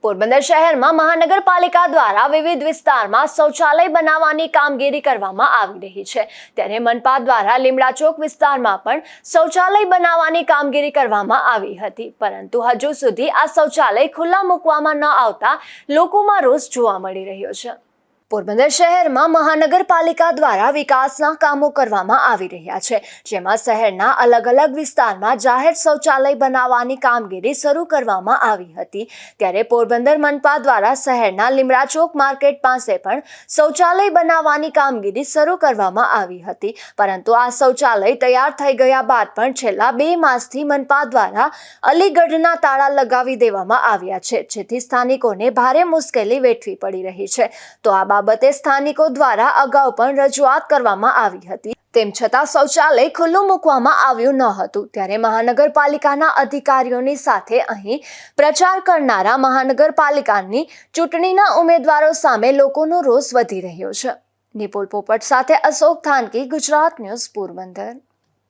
પોરબંદર શહેરમાં મહાનગરપાલિકા દ્વારા વિવિધ વિસ્તારમાં શૌચાલય બનાવવાની કામગીરી કરવામાં આવી રહી છે, ત્યારે મનપા દ્વારા લીમડા ચોક વિસ્તારમાં પણ શૌચાલય બનાવવાની કામગીરી કરવામાં આવી હતી, પરંતુ હજુ સુધી આ શૌચાલય ખુલ્લા મૂકવામાં ન આવતા લોકોમાં રોષ જોવા મળી રહ્યો છે। પોરબંદર શહેરમાં મહાનગરપાલિકા દ્વારા વિકાસના કામો કરવામાં આવી રહ્યા છે, જેમાં શહેરના અલગ અલગ વિસ્તારમાં જાહેર શૌચાલય બનાવવાની કામગીરી શરૂ કરવામાં આવી હતી, ત્યારે પોરબંદર મનપા દ્વારા શહેરના લીમડા ચોક માર્કેટ પાસે પણ શૌચાલય બનાવવાની કામગીરી શરૂ કરવામાં આવી હતી, પરંતુ આ શૌચાલય તૈયાર થઈ ગયા બાદ પણ છેલ્લા 2 માસથી મનપા દ્વારા અલીગઢના તાળા લગાવી દેવામાં આવ્યા છે, જેથી સ્થાનિકોને ભારે મુશ્કેલી વેઠવી પડી રહી છે। તો આ બાબતે સ્થાનિકો દ્વારા અગાઉ પણ રજૂઆત કરવામાં આવી હતી, તેમ છતાં શૌચાલય ખુલ્લું મૂકવામાં આવ્યું ન હતું, ત્યારે મહાનગરપાલિકાના અધિકારીઓની સાથે અહીં પ્રચાર કરનારા મહાનગરપાલિકાની ચૂંટણીના ઉમેદવારો સામે લોકોનો રોષ વધી રહ્યો છે। નિપુલ પોપટ સાથે અશોક થાનકી, ગુજરાત ન્યૂઝ, પોરબંદર।